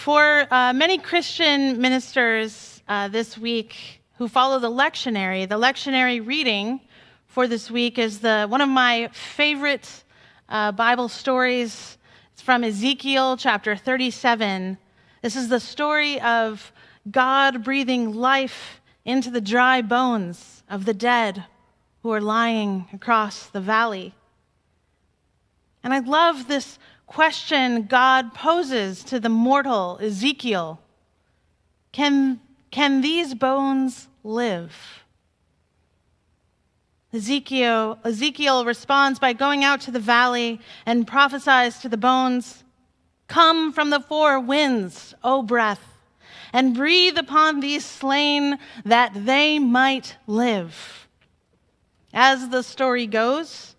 For many Christian ministers this week who follow the lectionary reading for this week is one of my favorite Bible stories. It's from Ezekiel chapter 37. This is the story of God breathing life into the dry bones of the dead who are lying across the valley. And I love this question God poses to the mortal Ezekiel. Can these bones live? Ezekiel responds by going out to the valley and prophesies to the bones, "Come from the four winds, O breath, and breathe upon these slain that they might live." As the story goes,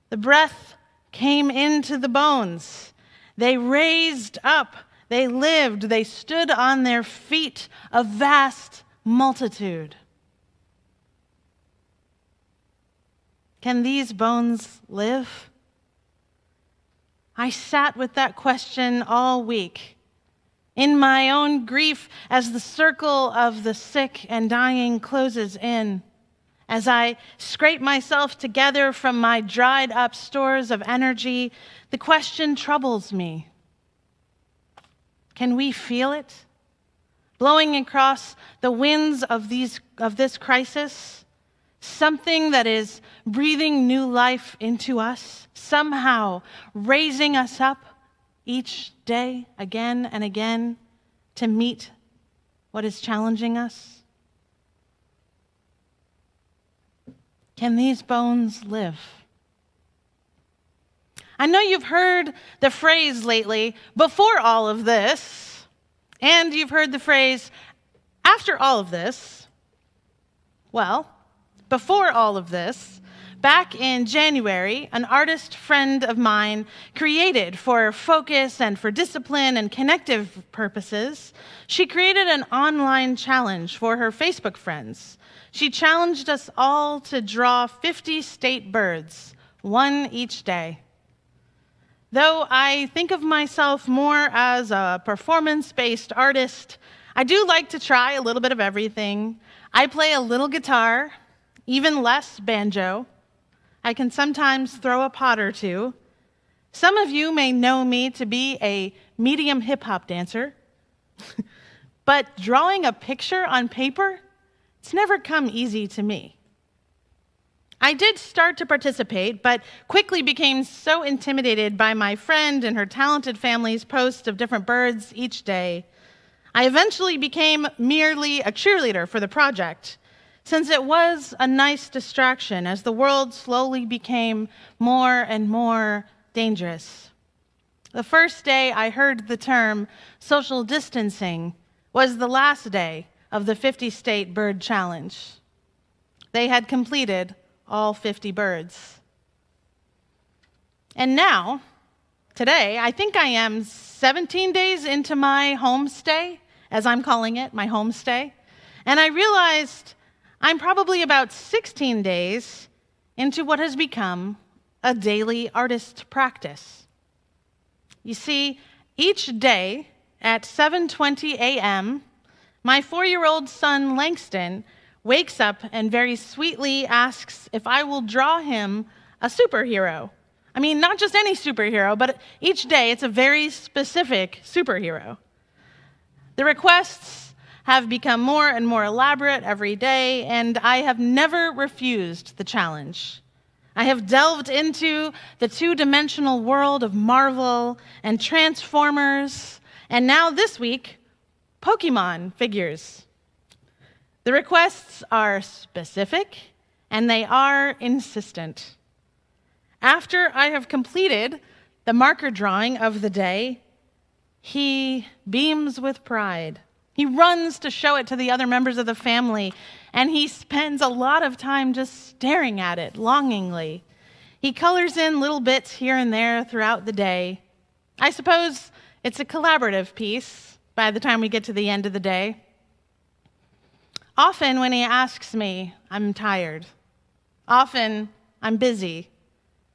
the breath came into the bones. They raised up, they lived, they stood on their feet, a vast multitude. Can these bones live? I sat with that question all week, in my own grief as the circle of the sick and dying closes in. As I scrape myself together from my dried up stores of energy, the question troubles me. Can we feel it? Blowing across the winds of this crisis, something that is breathing new life into us, somehow raising us up each day again and again to meet what is challenging us. Can these bones live? I know you've heard the phrase lately, "before all of this," and you've heard the phrase, "after all of this." Well, before all of this, back in January, an artist friend of mine created, for focus and for discipline and connective purposes, she created an online challenge for her Facebook friends. She challenged us all to draw 50 state birds, one each day. Though I think of myself more as a performance-based artist, I do like to try a little bit of everything. I play a little guitar, even less banjo. I can sometimes throw a pot or two. Some of you may know me to be a medium hip-hop dancer, but drawing a picture on paper, it's never come easy to me. I did start to participate, but quickly became so intimidated by my friend and her talented family's posts of different birds each day. I eventually became merely a cheerleader for the project, since it was a nice distraction as the world slowly became more and more dangerous. The first day I heard the term social distancing was the last day of the 50-state bird challenge. They had completed all 50 birds. And now, today, I think I am 17 days into my homestay, as I'm calling it, my homestay, and I realized I'm probably about 16 days into what has become a daily artist practice. You see, each day at 7:20 a.m., my 4-year-old son, Langston, wakes up and very sweetly asks if I will draw him a superhero. I mean, not just any superhero, but each day it's a very specific superhero. The requests have become more and more elaborate every day, and I have never refused the challenge. I have delved into the two-dimensional world of Marvel and Transformers, and now this week, Pokemon figures. The requests are specific and they are insistent. After I have completed the marker drawing of the day, he beams with pride. He runs to show it to the other members of the family, and he spends a lot of time just staring at it longingly. He colors in little bits here and there throughout the day. I suppose it's a collaborative piece by the time we get to the end of the day. Often when he asks me, I'm tired. Often I'm busy,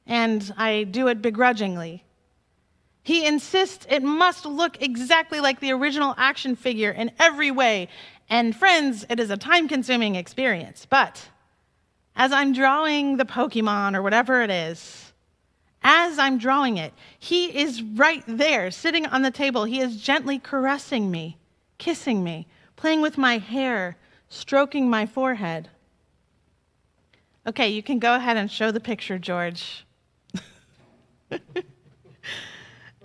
and I do it begrudgingly. He insists it must look exactly like the original action figure in every way. And friends, it is a time-consuming experience. But as I'm drawing the Pokemon or whatever it is, as I'm drawing it, he is right there, sitting on the table. He is gently caressing me, kissing me, playing with my hair, stroking my forehead. Okay, you can go ahead and show the picture, George.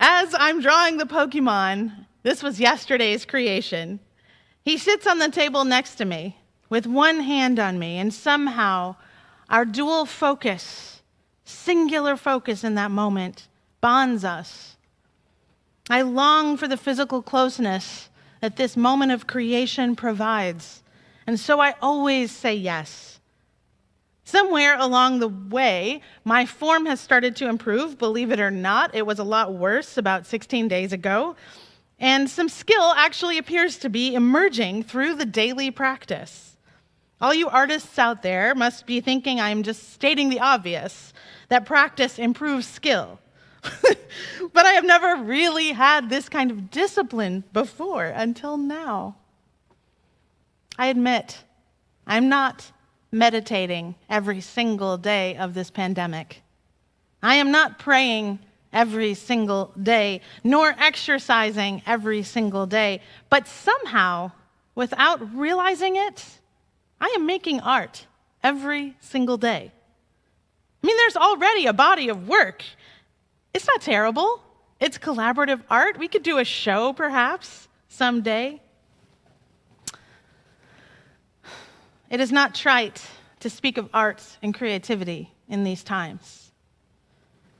As I'm drawing the Pokemon, this was yesterday's creation, he sits on the table next to me with one hand on me, and somehow our dual focus, singular focus in that moment, bonds us. I long for the physical closeness that this moment of creation provides, and so I always say yes. Somewhere along the way, my form has started to improve, believe it or not. It was a lot worse about 16 days ago. And some skill actually appears to be emerging through the daily practice. All you artists out there must be thinking I'm just stating the obvious, that practice improves skill. But I have never really had this kind of discipline before until now. I admit, I'm not meditating every single day of this pandemic. I am not praying every single day, nor exercising every single day, but somehow, without realizing it, I am making art every single day. I mean, there's already a body of work. It's not terrible. It's collaborative art. We could do a show, perhaps, someday. It is not trite to speak of art and creativity in these times.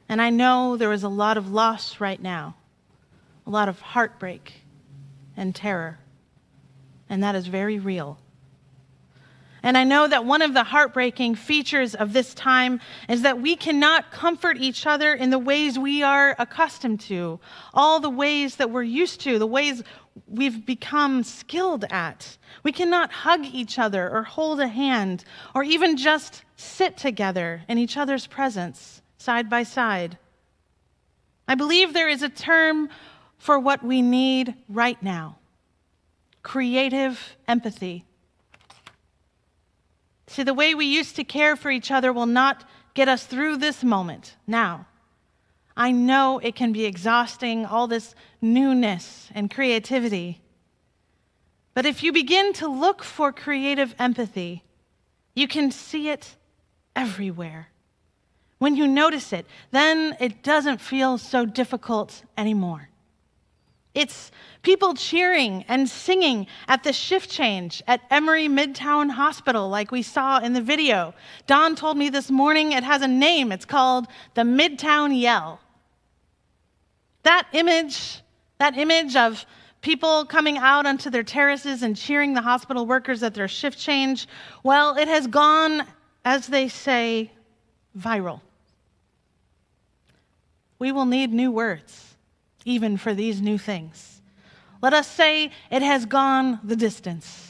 And I know there is a lot of loss right now, a lot of heartbreak and terror, and that is very real. And I know that one of the heartbreaking features of this time is that we cannot comfort each other in the ways we are accustomed to, all the ways that we're used to, the ways we've become skilled at. We cannot hug each other or hold a hand or even just sit together in each other's presence, side by side. I believe there is a term for what we need right now: creative empathy. See, the way we used to care for each other will not get us through this moment now. I know it can be exhausting, all this newness and creativity. But if you begin to look for creative empathy, you can see it everywhere. When you notice it, then it doesn't feel so difficult anymore. It's people cheering and singing at the shift change at Emory Midtown Hospital, like we saw in the video. Don told me this morning it has a name. It's called the Midtown Yell. That image of people coming out onto their terraces and cheering the hospital workers at their shift change, well, it has gone, as they say, viral. We will need new words, even for these new things. Let us say it has gone the distance.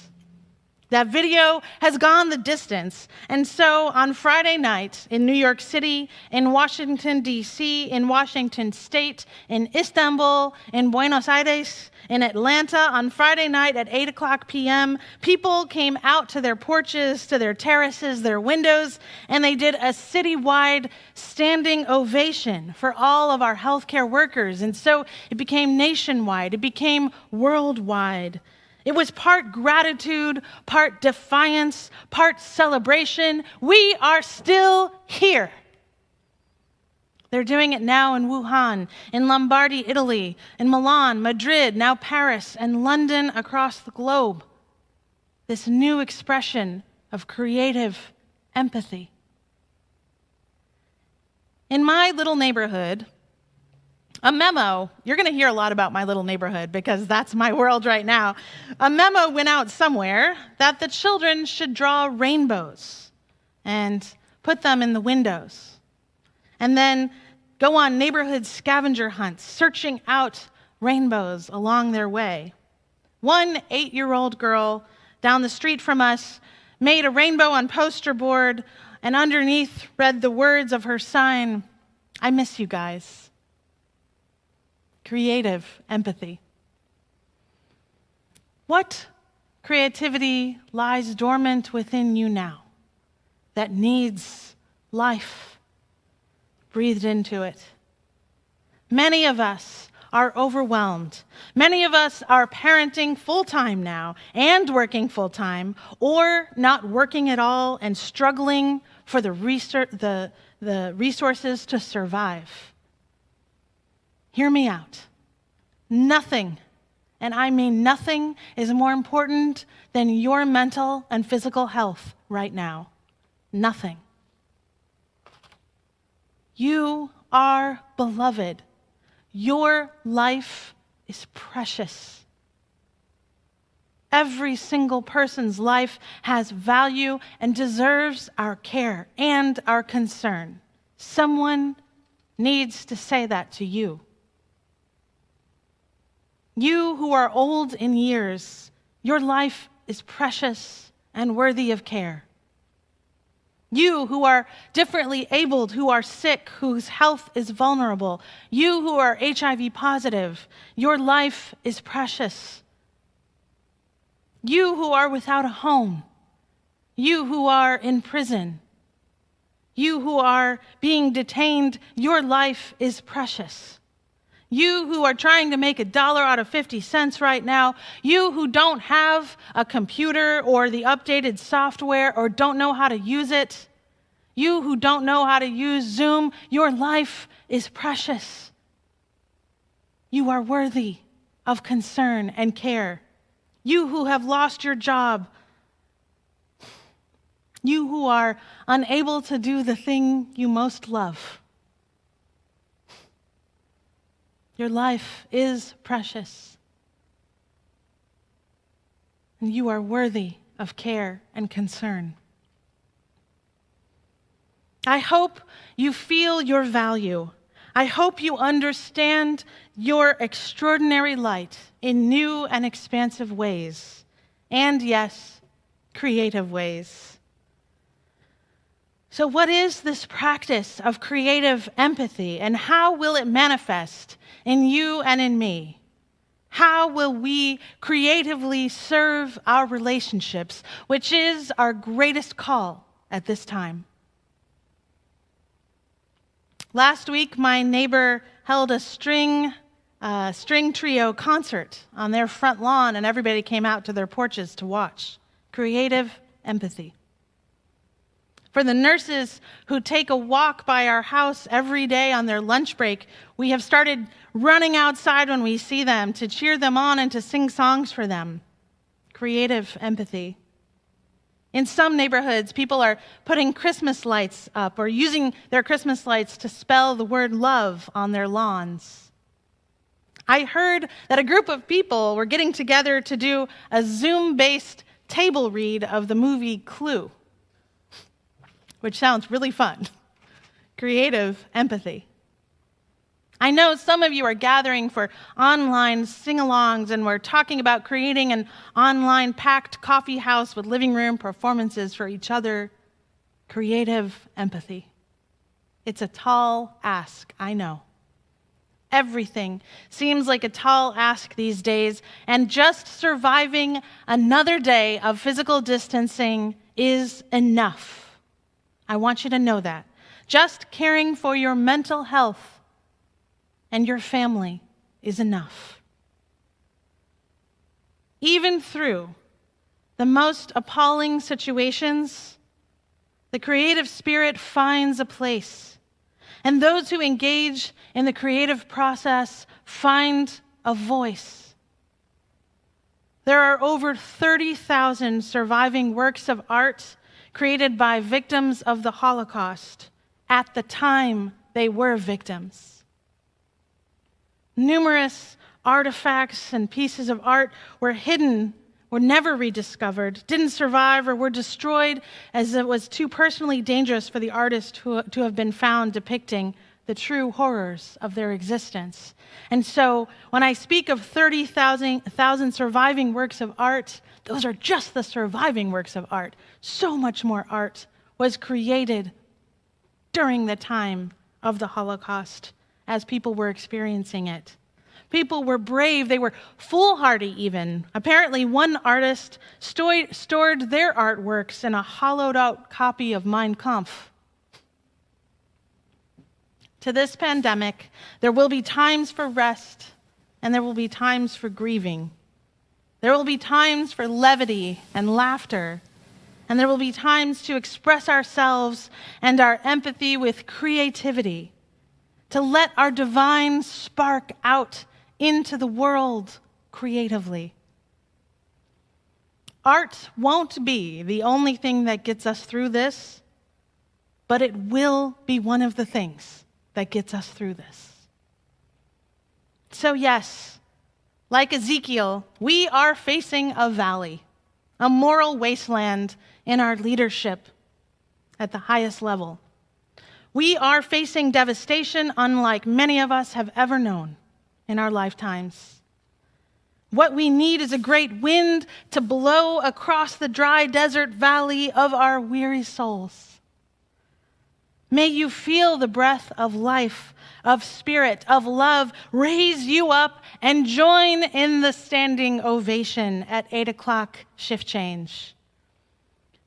That video has gone the distance. And so on Friday night in New York City, in Washington, D.C., in Washington State, in Istanbul, in Buenos Aires, in Atlanta, on Friday night at 8 o'clock p.m., people came out to their porches, to their terraces, their windows, and they did a citywide standing ovation for all of our healthcare workers. And so it became nationwide. It became worldwide. It was part gratitude, part defiance, part celebration. We are still here. They're doing it now in Wuhan, in Lombardy, Italy, in Milan, Madrid, now Paris, and London across the globe. This new expression of creative empathy. In my little neighborhood, a memo, you're going to hear a lot about my little neighborhood because that's my world right now. A memo went out somewhere that the children should draw rainbows and put them in the windows. And then go on neighborhood scavenger hunts, searching out rainbows along their way. One 8-year-old girl down the street from us made a rainbow on poster board and underneath read the words of her sign, "I miss you guys." creative empathy. What creativity lies dormant within you now that needs life breathed into it? Many of us are overwhelmed. Many of us are parenting full-time now and working full-time, or not working at all and struggling for the resources to survive. Hear me out. Nothing, and I mean nothing, is more important than your mental and physical health right now. Nothing. You are beloved. Your life is precious. Every single person's life has value and deserves our care and our concern. Someone needs to say that to you. You who are old in years, your life is precious and worthy of care. You who are differently abled, who are sick, whose health is vulnerable. You who are HIV positive, your life is precious. You who are without a home. You who are in prison. You who are being detained, your life is precious. You who are trying to make $1 out of 50 cents right now, you who don't have a computer or the updated software or don't know how to use it, you who don't know how to use Zoom, your life is precious. You are worthy of concern and care. You who have lost your job, you who are unable to do the thing you most love. Your life is precious, and you are worthy of care and concern. I hope you feel your value. I hope you understand your extraordinary light in new and expansive ways, and yes, creative ways. So what is this practice of creative empathy, and how will it manifest in you and in me? How will we creatively serve our relationships, which is our greatest call at this time? Last week, my neighbor held a string trio concert on their front lawn, and everybody came out to their porches to watch. Creative empathy. For the nurses who take a walk by our house every day on their lunch break, we have started running outside when we see them to cheer them on and to sing songs for them. Creative empathy. In some neighborhoods, people are putting Christmas lights up or using their Christmas lights to spell the word love on their lawns. I heard that a group of people were getting together to do a Zoom-based table read of the movie Clue, which sounds really fun. Creative empathy. I know some of you are gathering for online sing-alongs, and we're talking about creating an online packed coffee house with living room performances for each other. Creative empathy. It's a tall ask, I know. Everything seems like a tall ask these days, and just surviving another day of physical distancing is enough. I want you to know that. Just caring for your mental health and your family is enough. Even through the most appalling situations, the creative spirit finds a place, and those who engage in the creative process find a voice. There are over 30,000 surviving works of art created by victims of the Holocaust at the time they were victims. Numerous artifacts and pieces of art were hidden, were never rediscovered, didn't survive, or were destroyed as it was too personally dangerous for the artist to have been found depicting the true horrors of their existence. And so when I speak of 30,000 surviving works of art, those are just the surviving works of art. So much more art was created during the time of the Holocaust as people were experiencing it. People were brave. They were foolhardy even. Apparently, one artist stored their artworks in a hollowed-out copy of Mein Kampf. To this pandemic, there will be times for rest, and there will be times for grieving. There will be times for levity and laughter, and there will be times to express ourselves and our empathy with creativity, to let our divine spark out into the world creatively. Art won't be the only thing that gets us through this, but it will be one of the things that gets us through this. So yes, like Ezekiel, we are facing a valley, a moral wasteland in our leadership at the highest level. We are facing devastation unlike many of us have ever known in our lifetimes. What we need is a great wind to blow across the dry desert valley of our weary souls. May you feel the breath of life, of spirit, of love raise you up and join in the standing ovation at 8 o'clock shift change.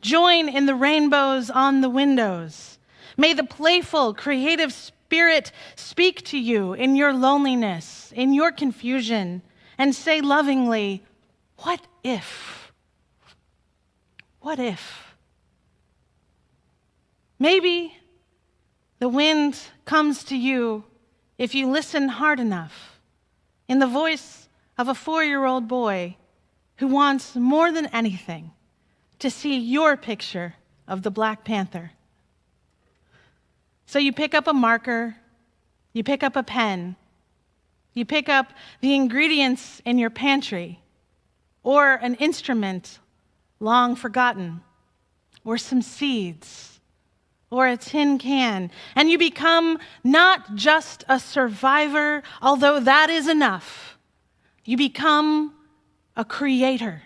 Join in the rainbows on the windows. May the playful, creative spirit speak to you in your loneliness, in your confusion, and say lovingly, "What if? What if?" Maybe the wind comes to you if you listen hard enough, in the voice of a 4-year-old boy who wants more than anything to see your picture of the Black Panther. So you pick up a marker, you pick up a pen, you pick up the ingredients in your pantry, or an instrument long forgotten, or some seeds, or a tin can, and you become not just a survivor, although that is enough. You become a creator,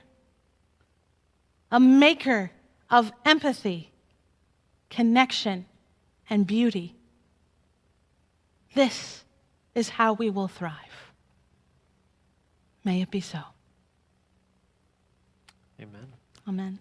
a maker of empathy, connection, and beauty. This is how we will thrive. May it be so. Amen. Amen.